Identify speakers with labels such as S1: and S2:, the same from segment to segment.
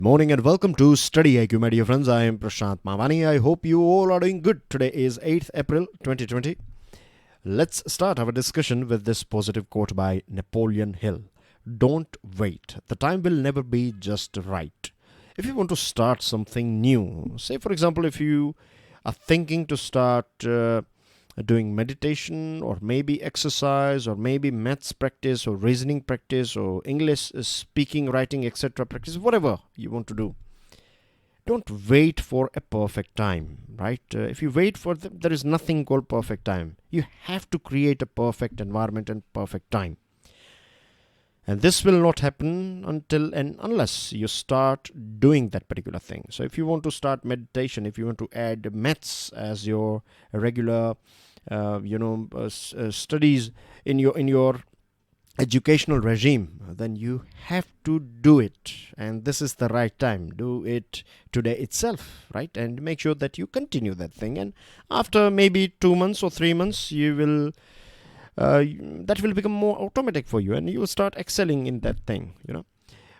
S1: Morning and welcome to StudyIQ, my dear friends. I am Prashant Mavani. I hope you all are doing good. Today is 8th April 2020. Let's start our discussion with this positive quote by Napoleon Hill. Don't wait. The time will never be just right. If you want to start something new, say for example, if you are thinking to start doing meditation or maybe exercise or maybe maths practice or reasoning practice or English speaking, writing, etc. practice, whatever you want to do, don't wait for a perfect time, right? If you wait for there is nothing called perfect time. You have to create a perfect environment and perfect time. And this will not happen until and unless you start doing that particular thing. So if you want to start meditation, if you want to add maths as your regular studies in your educational regime, then you have to do it, and this is the right time. Do it today itself, right? And make sure that you continue that thing, and after maybe 2 months or 3 months you will that will become more automatic for you and you will start excelling in that thing.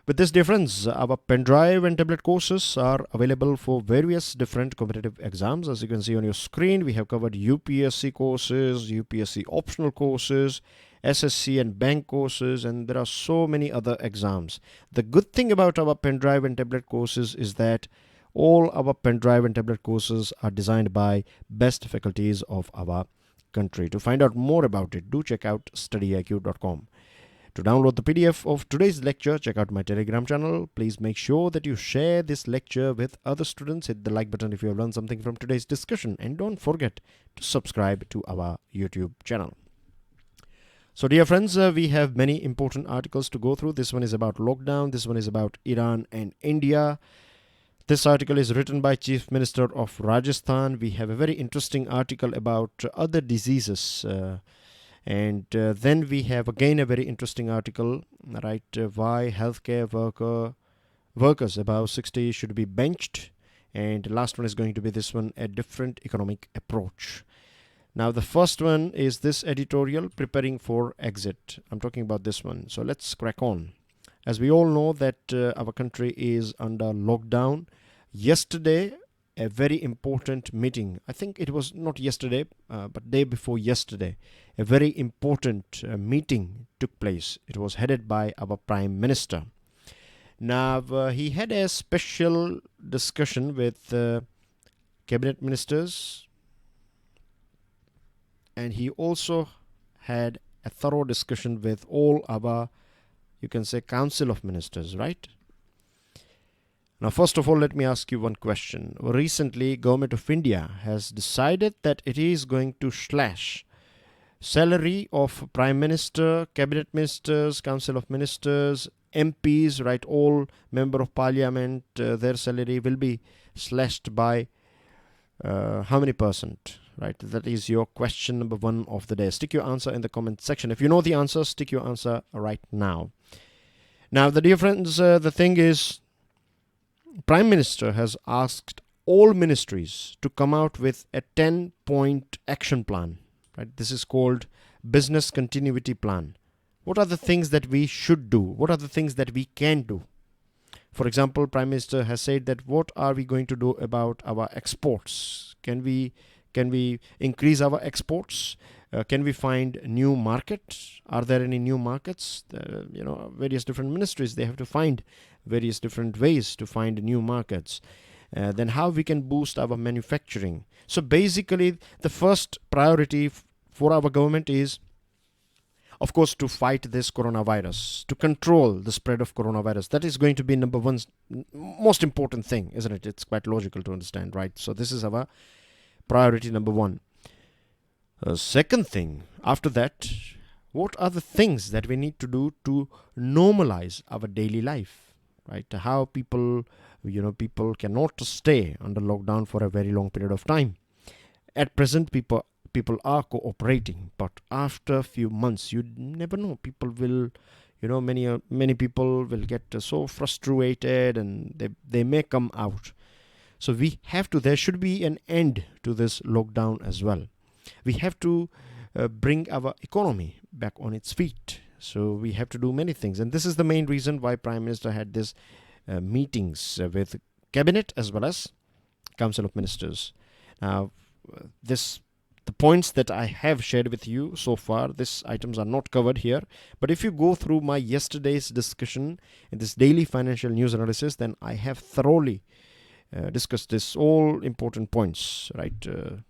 S1: With this difference, our pen drive and tablet courses are available for various different competitive exams. As you can see on your screen, we have covered UPSC courses, UPSC optional courses, SSC and bank courses, and there are so many other exams. The good thing about our pen drive and tablet courses is that all our pen drive and tablet courses are designed by best faculties of our country. To find out more about it, do check out StudyIQ.com. To download the PDF of today's lecture, check out my Telegram channel. Please make sure that you share this lecture with other students. Hit the like button if you have learned something from today's discussion. And don't forget to subscribe to our YouTube channel. So dear friends, we have many important articles to go through. This one is about lockdown. This one is about Iran and India. This article is written by Chief Minister of Rajasthan. We have a very interesting article about other diseases. And then we have again a very interesting article, right? Why healthcare workers above 60 should be benched. And the last one is going to be this one, a different economic approach. Now the first one is this editorial, preparing for exit. I'm talking about this one. So let's crack on. As we all know that our country is under lockdown. Yesterday, a very important meeting. I think it was not yesterday, but day before yesterday. A very important meeting took place. It was headed by our Prime Minister. Now, he had a special discussion with cabinet ministers, and he also had a thorough discussion with all our, you can say, Council of Ministers, right? Now, first of all, let me ask you one question. Recently, Government of India has decided that it is going to slash salary of Prime Minister, Cabinet Ministers, Council of Ministers, MPs, right? All Member of Parliament, their salary will be slashed by how many percent? Right? That is your question number one of the day. Stick your answer in the comment section. If you know the answer, stick your answer right now. Now, the difference, the thing is, Prime Minister has asked all ministries to come out with a 10-point action plan. Right? This is called business continuity plan. What are the things that we should do? What are the things that we can do? For example, Prime Minister has said that what are we going to do about our exports? Can we increase our exports? Can we find new markets? Are there any new markets? Various different ministries, they have to find various different ways to find new markets. Then how we can boost our manufacturing. So basically, the first priority for our government is, of course, to fight this coronavirus, to control the spread of coronavirus. That is going to be number one, most important thing, isn't it? It's quite logical to understand, right? So this is our priority number one. Second thing, after that, what are the things that we need to do to normalize our daily life, right? How people cannot stay under lockdown for a very long period of time. At present, people are cooperating, but after a few months, you never know. People will, many people will get so frustrated and they may come out. So there should be an end to this lockdown as well. We have to bring our economy back on its feet. So we have to do many things. And this is the main reason why Prime Minister had this meetings with cabinet as well as Council of Ministers. Now, the points that I have shared with you so far, these items are not covered here. But if you go through my yesterday's discussion in this daily financial news analysis, then I have thoroughly discussed this all important points, right?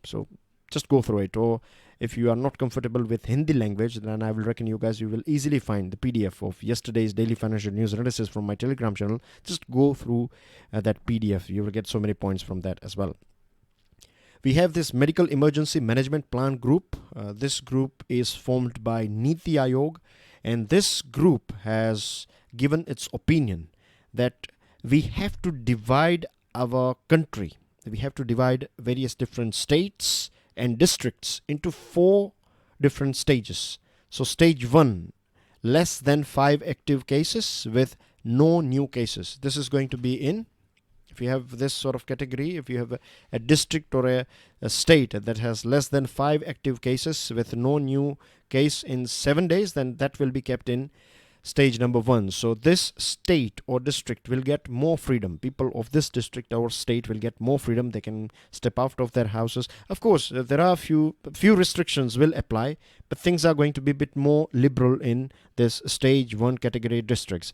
S1: So just go through it. Or if you are not comfortable with Hindi language, then I will reckon you guys, you will easily find the PDF of yesterday's daily financial news analysis from my Telegram channel. Just go through that PDF. You will get so many points from that as well. We have this Medical Emergency Management Plan group. This group is formed by Niti Aayog, and this group has given its opinion that we have to divide our country. We have to divide various different states and districts into 4 different stages. So stage 1, less than 5 active cases with no new cases. This is going to be in, if you have this sort of category, if you have a district or a state that has less than 5 active cases with no new case in 7 days, then that will be kept in stage number 1. So this state or district will get more freedom. People of this district or state will get more freedom. They can step out of their houses. Of course, there are few restrictions will apply, but things are going to be a bit more liberal in this stage 1 category districts.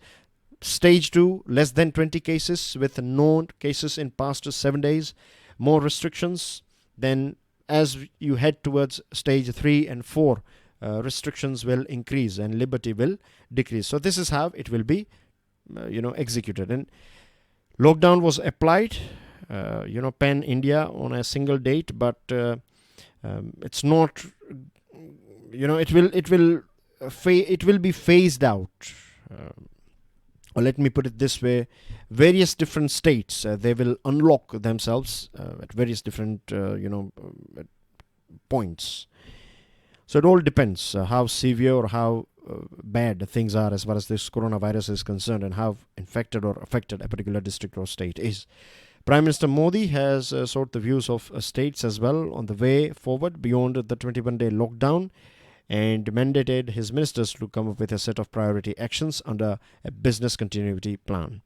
S1: Stage 2, less than 20 cases with no cases in past 7 days, more restrictions. Then as you head towards stage 3 and 4, restrictions will increase and liberty will decrease. So this is how it will be executed. And lockdown was applied pan India on a single date, but it's not, it will be phased out. Or let me put it this way, various different states, they will unlock themselves at various different points. So it all depends how severe or how bad things are as far as this coronavirus is concerned, and how infected or affected a particular district or state is. Prime Minister Modi has sought the views of states as well on the way forward beyond the 21-day lockdown, and mandated his ministers to come up with a set of priority actions under a business continuity plan.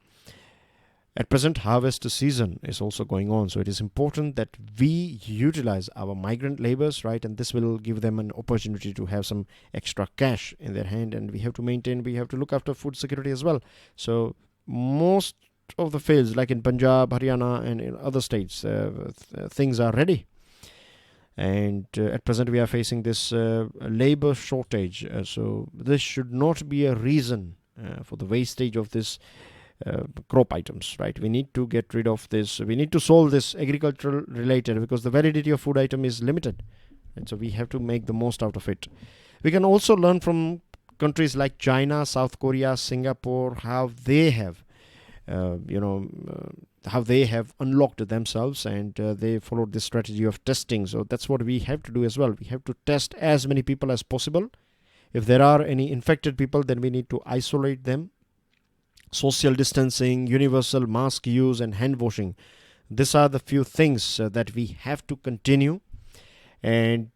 S1: At present, harvest season is also going on, so it is important that we utilize our migrant laborers, right? And this will give them an opportunity to have some extra cash in their hand, and we have to look after food security as well. So most of the fields, like in Punjab, Haryana, and in other states, things are ready. And at present we are facing this labor shortage, so this should not be a reason for the wastage of this crop items, right? We need to get rid of this. We need to solve this agricultural related, because the validity of food item is limited, and so we have to make the most out of it. We can also learn from countries like China, South Korea, Singapore, how they have how they have unlocked themselves, and they followed this strategy of testing. So that's what we have to do as well. We have to test as many people as possible. If there are any infected people, then we need to isolate them. Social distancing, universal mask use, and hand washing. These are the few things that we have to continue. And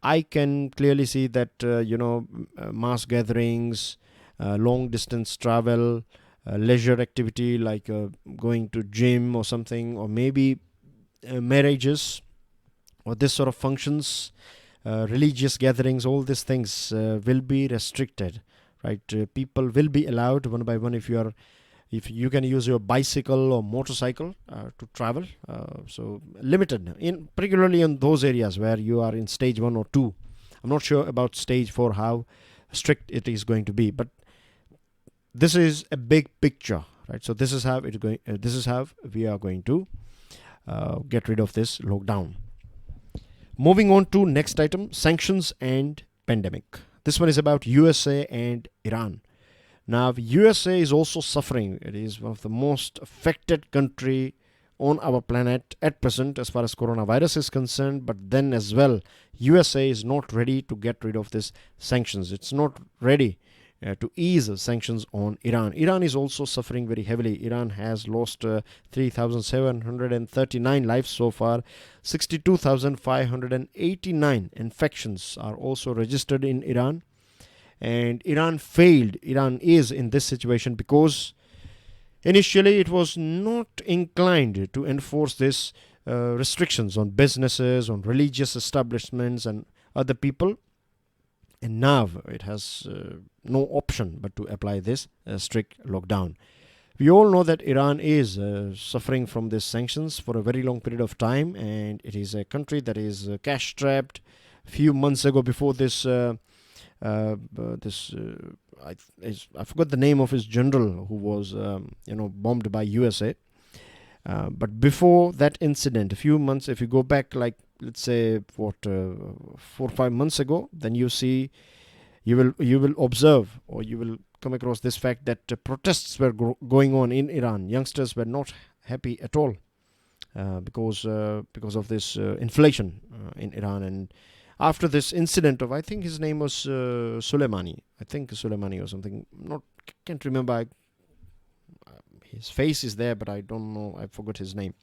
S1: I can clearly see that mass gatherings, long distance travel, leisure activity like going to gym or something, or maybe marriages or this sort of functions, religious gatherings, all these things will be restricted, right? People will be allowed one by one if you can use your bicycle or motorcycle to travel. So limited, particularly in those areas where you are in stage 1 or 2. I'm not sure about stage 4 how strict it is going to be, but this is a big picture, right? So this is how it going. This is how we are going to get rid of this lockdown. Moving on to next item: sanctions and pandemic. This one is about USA and Iran. Now, USA is also suffering. It is one of the most affected country on our planet at present as far as coronavirus is concerned. But then as well, USA is not ready to get rid of this sanctions. It's not ready to ease sanctions on Iran. Iran is also suffering very heavily. Iran has lost 3,739 lives so far. 62,589 infections are also registered in Iran. And Iran failed. Iran is in this situation because Initially, it was not inclined to enforce this restrictions on businesses, on religious establishments and other people. And now it has no option but to apply this strict lockdown. We all know that Iran is suffering from these sanctions for a very long period of time, and it is a country that is cash strapped. A few months ago, before this, I forgot the name of his general who was bombed by USA. But before that incident, a few months, if you go back, like let's say 4 or 5 months ago, then you will observe, or you will come across this fact that protests were going on in Iran. Youngsters were not happy at all because of this inflation in Iran. And after this incident of, I think his name was Soleimani. I think Soleimani or something. Can't remember. His face is there, but I don't know. I forgot his name.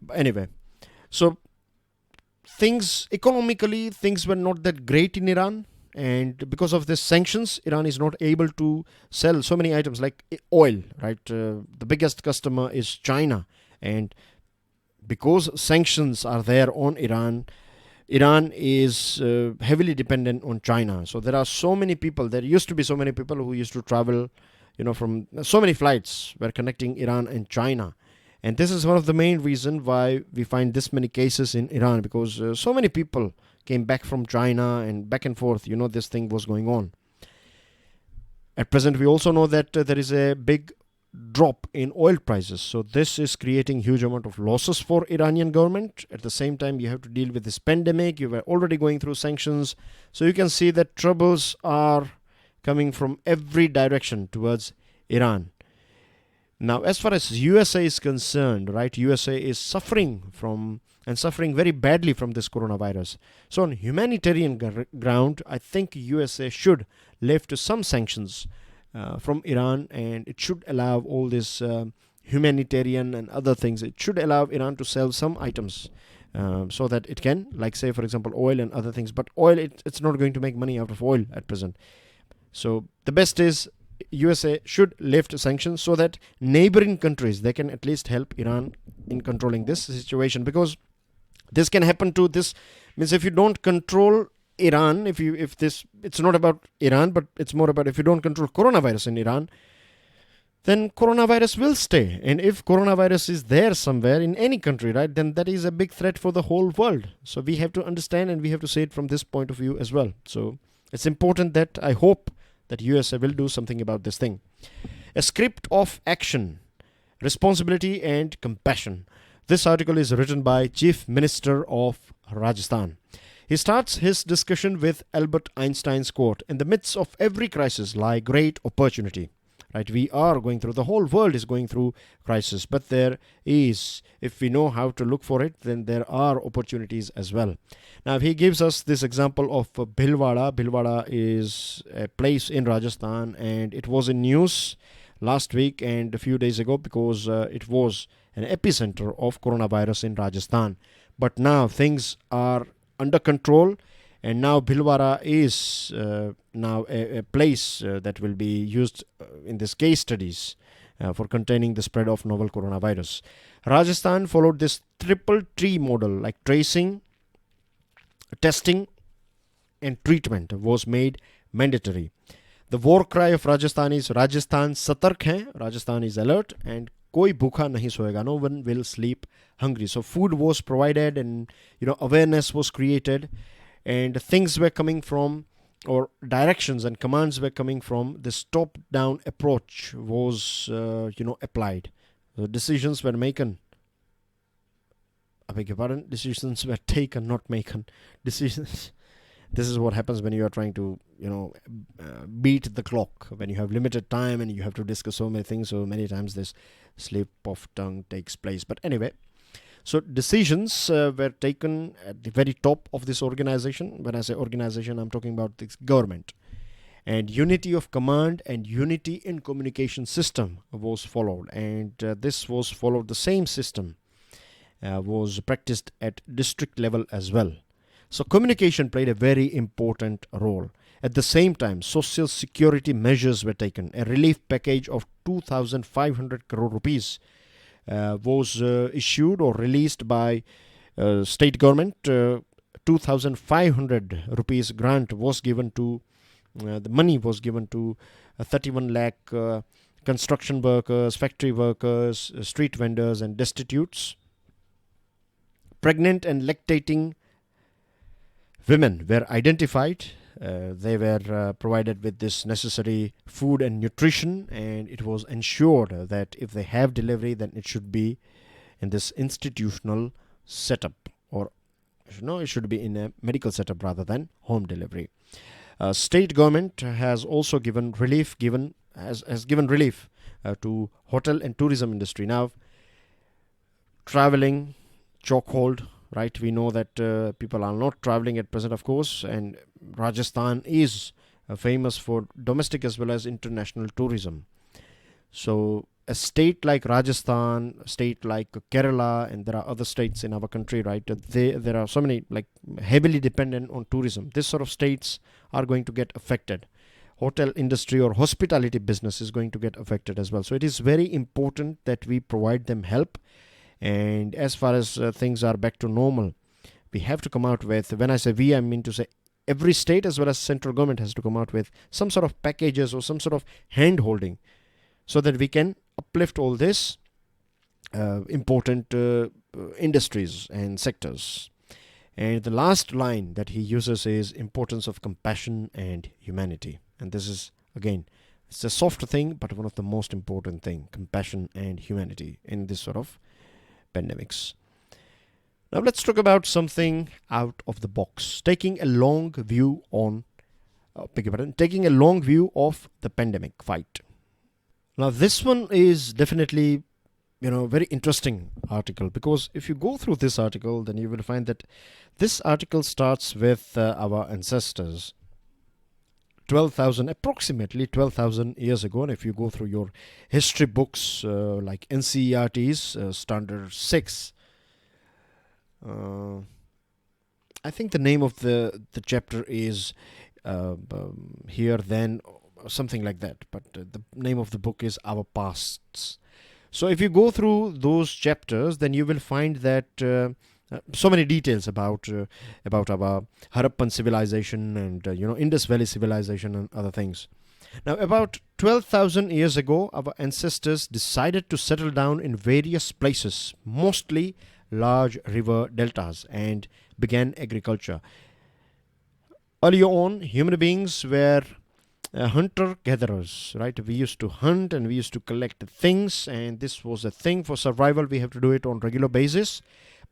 S1: But anyway, so economically, things were not that great in Iran. And because of this sanctions, Iran is not able to sell so many items like oil, right? The biggest customer is China. And because sanctions are there on Iran, Iran is heavily dependent on China. So there used to be so many people who used to travel, from so many flights were connecting Iran and China. And this is one of the main reasons why we find this many cases in Iran, because so many people came back from China and back and forth, this thing was going on. At present, we also know that there is a big drop in oil prices. So this is creating huge amount of losses for Iranian government. At the same time, you have to deal with this pandemic. You were already going through sanctions. So you can see that troubles are coming from every direction towards Iran. Now, as far as USA is concerned, right, USA is suffering very badly from this coronavirus. So on humanitarian ground, I think USA should lift some sanctions from Iran, and it should allow all this humanitarian and other things. It should allow Iran to sell some items so that it can, like say, for example, oil and other things. But oil, it's not going to make money out of oil at present. So the best is USA should lift sanctions so that neighboring countries, they can at least help Iran in controlling this situation, because this can happen to this. Means if you don't control Iran, it's not about Iran, but it's more about if you don't control coronavirus in Iran, then coronavirus will stay. And if coronavirus is there somewhere in any country, right, then that is a big threat for the whole world. So we have to understand, and we have to see it from this point of view as well. So it's important that I hope that USA will do something about this thing. A script of action, responsibility and compassion. This article is written by Chief Minister of Rajasthan. He starts his discussion with Albert Einstein's quote, "In the midst of every crisis lie great opportunity." Right? We are going through, the whole world is going through crisis, but there is, if we know how to look for it, then there are opportunities as well. Now, he gives us this example of Bhilwara. Bhilwara is a place in Rajasthan, and it was in news last week and a few days ago because it was an epicenter of coronavirus in Rajasthan. But now things are under control, and now Bhilwara is now a place that will be used in this case studies for containing the spread of novel coronavirus. Rajasthan followed this triple tree model, like tracing, testing and treatment was made mandatory. The war cry of Rajasthan is Rajasthan satark hai, Rajasthan is alert, and koi bhukha nahi soega, no one will sleep hungry. So food was provided, and awareness was created, and things were coming from, or directions and commands were coming from, this top down approach was applied. The decisions were taken, decisions were taken, not making decisions. This is what happens when you are trying to beat the clock, when you have limited time and you have to discuss so many things. So many times this slip of tongue takes place. But anyway, so decisions were taken at the very top of this organization. When I say organization, I'm talking about this government. And unity of command and unity in communication system was followed. And this was followed, the same system was practiced at district level as well. So communication played a very important role. At the same time, social security measures were taken. A relief package of 2,500 crore rupees was issued or released by state government. 2,500 rupees grant was given to, the money was given to 31 lakh construction workers, factory workers, street vendors and destitutes. Pregnant and lactating women were identified. They were provided with this necessary food and nutrition, and it was ensured that if they have delivery, then it should be in this institutional setup, or it should be in a medical setup rather than home delivery. State government has also given relief, has given relief to hotel and tourism industry. Now, traveling chokehold, right? We know that people are not traveling at present, of course, and Rajasthan is famous for domestic as well as international tourism. So a state like Rajasthan, a state like Kerala, and there are other states in our country, right? There are so many like heavily dependent on tourism. This sort of states are going to get affected. Hotel industry or hospitality business is going to get affected as well. So it is very important that we provide them help. And as far as things are back to normal, we have to come out with, when I say we, I mean to say every state as well as central government has to come out with some sort of packages or some sort of hand holding so that we can uplift all this important industries and sectors. And the last line that he uses is importance of compassion and humanity. And this is, again, it's a soft thing, but one of the most important thing, compassion and humanity in this sort of pandemics. Now let's talk about something out of the box, taking a long view on, taking a long view of the pandemic fight. Now this one is definitely, very interesting article, because if you go through this article, then you will find that this article starts with our ancestors. Approximately 12,000 years ago. And if you go through your history books like NCERT's Standard 6, I think the name of the chapter is Here Then, or something like that. But the name of the book is Our Pasts. So if you go through those chapters, then you will find that so many details about our Harappan civilization and Indus Valley civilization and other things. Now, about 12,000 years ago, our ancestors decided to settle down in various places, mostly large river deltas, and began agriculture. Earlier on, human beings were hunter-gatherers, right? We used to hunt and we used to collect things, and this was a thing for survival. We have to do it on regular basis.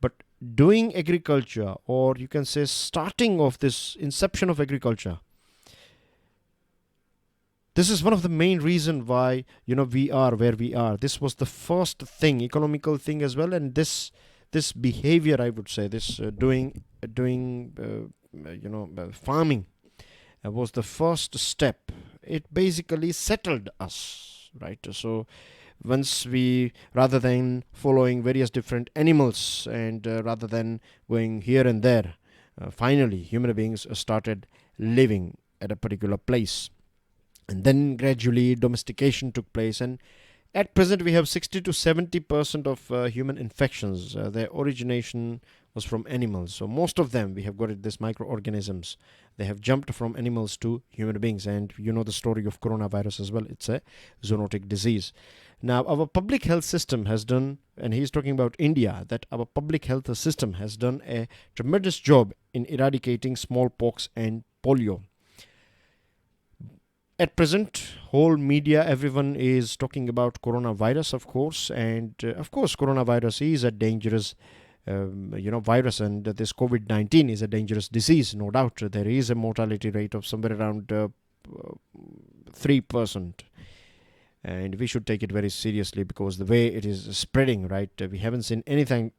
S1: But doing agriculture, or you can say starting of this inception of agriculture, this is one of the main reasons why we are where we are. This was the first thing, economical thing as well, and this behavior, I would say, this farming was the first step. It basically settled us, right? So once we, rather than following various different animals and rather than going here and there, finally human beings started living at a particular place. And then gradually domestication took place, and at present we have 60 to 70% of human infections. Their origination was from animals. So most of them, we have got it, this microorganisms. They have jumped from animals to human beings. And you know the story of coronavirus as well. It's a zoonotic disease. Now, our public health system has done, and he's talking about India, that our public health system has done a tremendous job in eradicating smallpox and polio. At present, whole media, everyone is talking about coronavirus, of course. And of course, coronavirus is a dangerous virus, and this COVID-19 is a dangerous disease, no doubt. There is a mortality rate of somewhere around 3%. And we should take it very seriously, because the way it is spreading, right, we haven't seen anything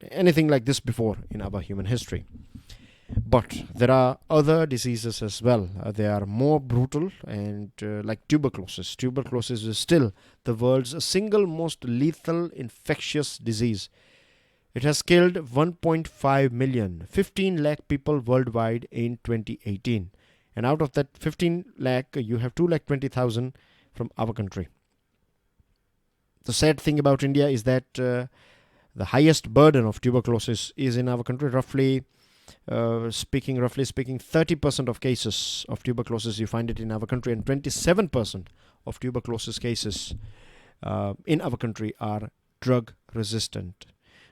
S1: like this before in our human history. But there are other diseases as well. They are more brutal, and like tuberculosis. Tuberculosis is still the world's single most lethal infectious disease. It has killed 1.5 million, 15 lakh people worldwide in 2018. And out of that 15 lakh, you have 2,20,000 from our country. The sad thing about India is that the highest burden of tuberculosis is in our country. Roughly speaking, 30% of cases of tuberculosis you find it in our country, and 27% of tuberculosis cases in our country are drug resistant.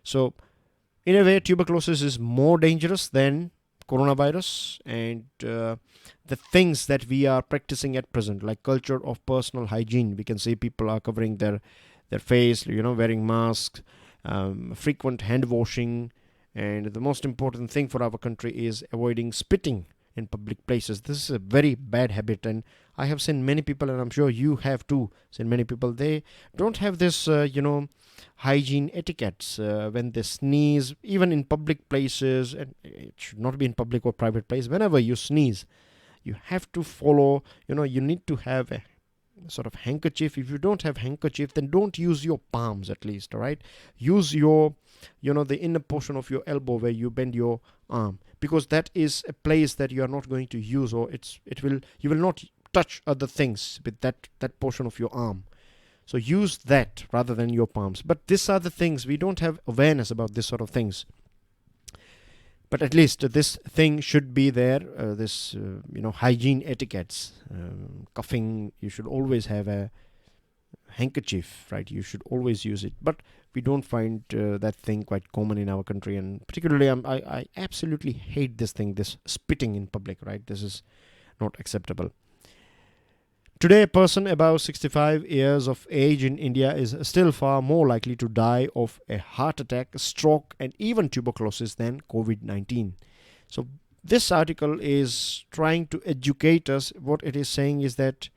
S1: So in a way, tuberculosis is more dangerous than coronavirus, and the things that we are practicing at present, like culture of personal hygiene, we can see people are covering their face, wearing masks, frequent hand washing, and the most important thing for our country is avoiding spitting in public places. This is a very bad habit, and I have seen many people, and I'm sure you have too, seen many people, they don't have this hygiene etiquettes when they sneeze, even in public places, and it should not be in public or private place. Whenever you sneeze, you have to follow, you need to have a sort of handkerchief. If you don't have handkerchief, then don't use your palms, at least. All right, use your the inner portion of your elbow where you bend your arm, because that is a place that you are not going to use, or you will not touch other things with that portion of your arm. So use that rather than your palms. But these are the things, we don't have awareness about this sort of things. But at least this thing should be there, hygiene etiquettes. Coughing, you should always have a handkerchief, right? You should always use it. But we don't find that thing quite common in our country. And particularly, I absolutely hate this thing, this spitting in public, right? This is not acceptable. Today, a person above 65 years of age in India is still far more likely to die of a heart attack, stroke, and even tuberculosis than COVID-19. So this article is trying to educate us. What it is saying is that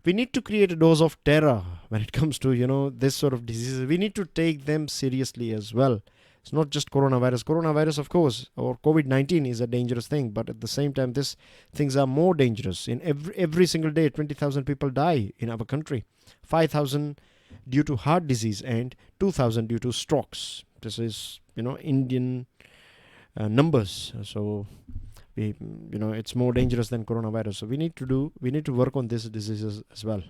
S1: we need to create a dose of terror when it comes to, this sort of diseases. We need to take them seriously as well. It's not just coronavirus. Coronavirus, of course, or COVID-19 is a dangerous thing, but at the same time, these things are more dangerous. In every single day, 20,000 people die in our country. 5,000 due to heart disease and 2,000 due to strokes. This is, Indian numbers. So, it's more dangerous than coronavirus. So we need to work on these diseases as well.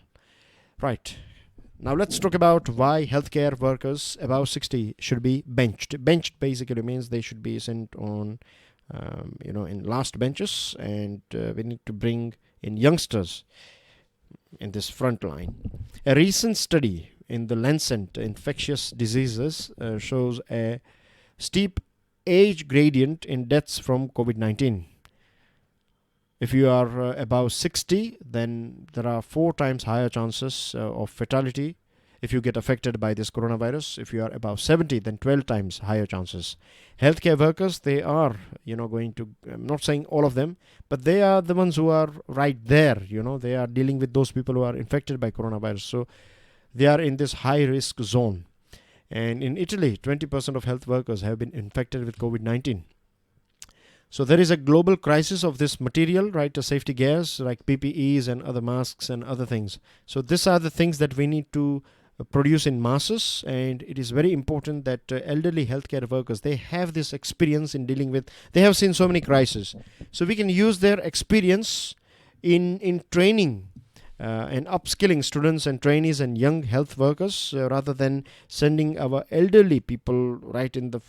S1: Right. Now let's talk about why healthcare workers above 60 should be benched. Benched basically means they should be sent on, in last benches, and we need to bring in youngsters in this front line. A recent study in the Lancet Infectious Diseases shows a steep age gradient in deaths from COVID-19. If you are above 60, then there are 4 times higher chances of fatality if you get affected by this coronavirus. If you are above 70, then 12 times higher chances. Healthcare workers, they are, going to, I'm not saying all of them, but they are the ones who are right there. They are dealing with those people who are infected by coronavirus. So they are in this high risk zone. And in Italy, 20% of health workers have been infected with COVID-19. So there is a global crisis of this material, right? The safety gears like PPEs and other masks and other things. So these are the things that we need to produce in masses, and it is very important that elderly healthcare workers, they have this experience in dealing with, they have seen so many crises. So we can use their experience in training and upskilling students and trainees and young health workers rather than sending our elderly people right in the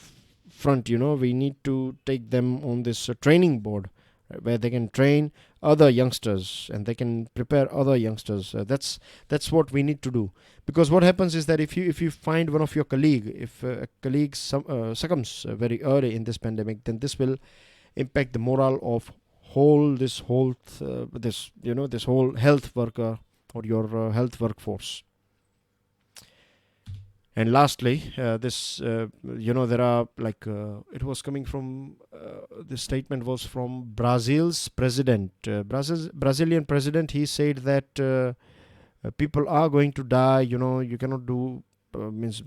S1: front. We need to take them on this training board where they can train other youngsters and they can prepare other youngsters. That's what we need to do, because what happens is that if you find one of your colleague, if a colleague succumbs very early in this pandemic, then this will impact the morale of this whole health worker or your health workforce. And lastly, there are it was coming from, this statement was from Brazil's president. Brazilian president, he said that people are going to die. You cannot do, means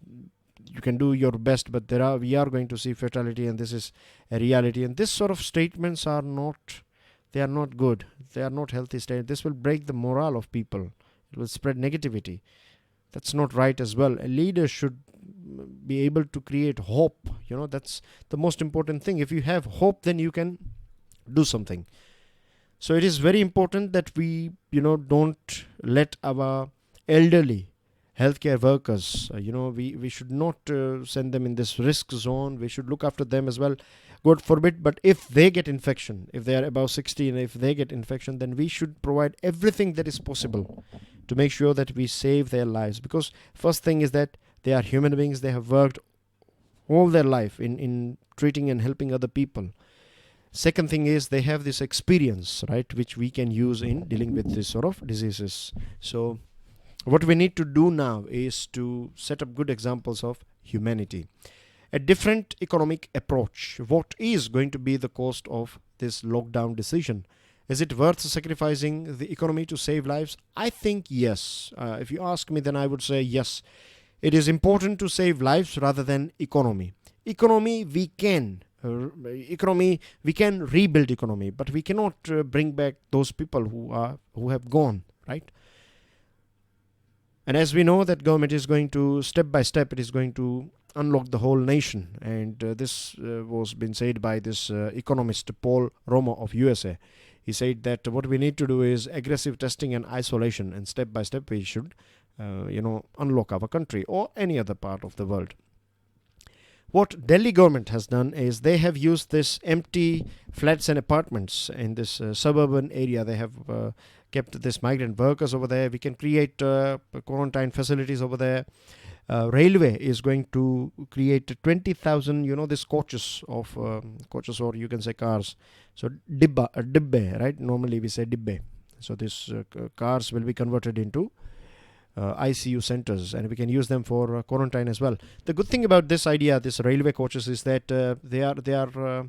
S1: you can do your best, but we are going to see fatality, and this is a reality. And this sort of statements are not good. They are not healthy statements. This will break the morale of people. It will spread negativity. That's not right as well. A leader should be able to create hope. That's the most important thing. If you have hope, then you can do something. So it is very important that we, don't let our elderly healthcare workers, we should not send them in this risk zone. We should look after them as well. God forbid, but if they get infection, if they are above 60 and if they get infection, then we should provide everything that is possible to make sure that we save their lives. Because first thing is that they are human beings. They have worked all their life in treating and helping other people. Second thing is they have this experience, right, which we can use in dealing with this sort of diseases. So what we need to do now is to set up good examples of humanity. A different economic approach. What is going to be the cost of this lockdown decision? Is it worth sacrificing the economy to save lives? I think yes. If you ask me, then I would say yes. It is important to save lives rather than economy. Economy, we can rebuild economy, but we cannot bring back those people who have gone, right? And as we know that government is going to, step by step, it is going to unlock the whole nation. And this was been said by this economist Paul Romer of USA. He said that what we need to do is aggressive testing and isolation, and step by step we should unlock our country or any other part of the world. What Delhi government has done is they have used this empty flats and apartments in this suburban area. They have kept this migrant workers over there. We can create quarantine facilities over there. Railway is going to create 20,000, this coaches or you can say cars. So dibbe, right? Normally we say dibbe. So this cars will be converted into ICU centers, and we can use them for quarantine as well. The good thing about this idea, this railway coaches, is that they are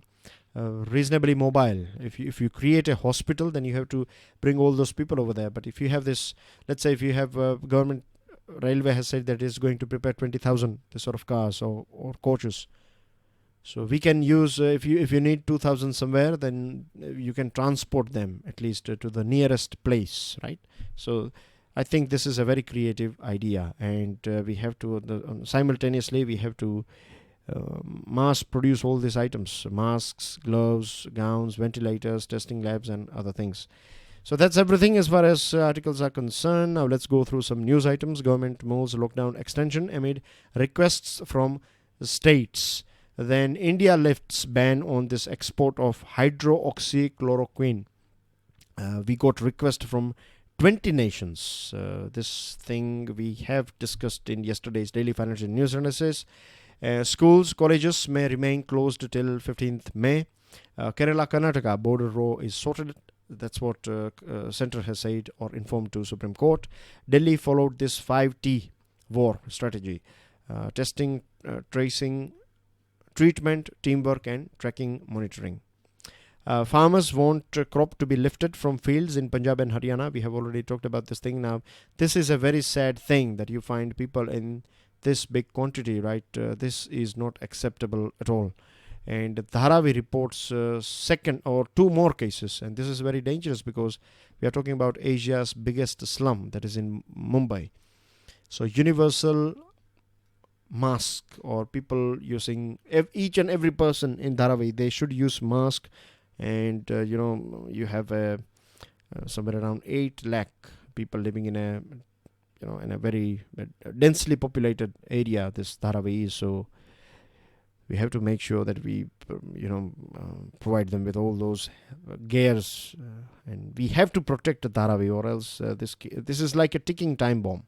S1: reasonably mobile. If you create a hospital, then you have to bring all those people over there. But if you have this, let's say if you have government railway has said that it is going to prepare 20,000 this sort of cars or coaches. So we can use if you need 2,000 somewhere, then you can transport them at least to the nearest place, right? So I think this is a very creative idea, and we have to simultaneously we have to mass produce all these items: masks, gloves, gowns, ventilators, testing labs, and other things. So that's everything as far as articles are concerned. Now let's go through some news items. Government moves lockdown extension amid requests from states. Then India lifts ban on this export of hydroxychloroquine. We got request from 20 nations. This thing we have discussed in yesterday's daily financial news analysis. Schools, colleges may remain closed till 15th May. Kerala-Karnataka border row is sorted. That's what Centre has said or informed to Supreme Court. Delhi followed this 5T war strategy. Testing, tracing, treatment, teamwork, and tracking monitoring. Farmers want crop to be lifted from fields in Punjab and Haryana. We have already talked about this thing. Now, this is a very sad thing that you find people in this big quantity, right? This is not acceptable at all. And Dharavi reports second or two more cases. And this is very dangerous because we are talking about Asia's biggest slum, that is in Mumbai. So universal mask, or people using, each and every person in Dharavi, they should use mask. And you have somewhere around 8 lakh people living in a very densely populated area, this Dharavi is. So we have to make sure that we provide them with all those gears, and we have to protect Dharavi, or else this is like a ticking time bomb.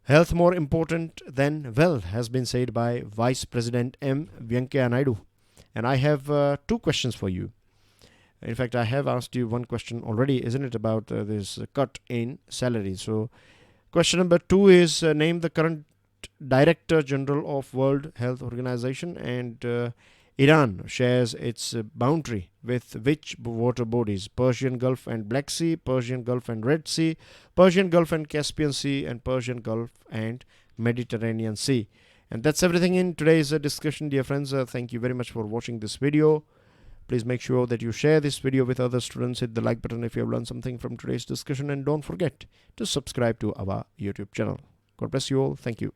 S1: Health more important than wealth has been said by Vice President M. Venkaiah Naidu. And I have 2 questions for you. In fact, I have asked you one question already, isn't it, about this cut in salary. So question number 2 is name the current Director General of World Health Organization, and Iran shares its boundary with which water bodies? Persian Gulf and Black Sea, Persian Gulf and Red Sea, Persian Gulf and Caspian Sea, and Persian Gulf and Mediterranean Sea. And that's everything in today's discussion, dear friends. Thank you very much for watching this video. Please make sure that you share this video with other students. Hit the like button if you have learned something from today's discussion, and don't forget to subscribe to our YouTube channel. God bless you all. Thank you.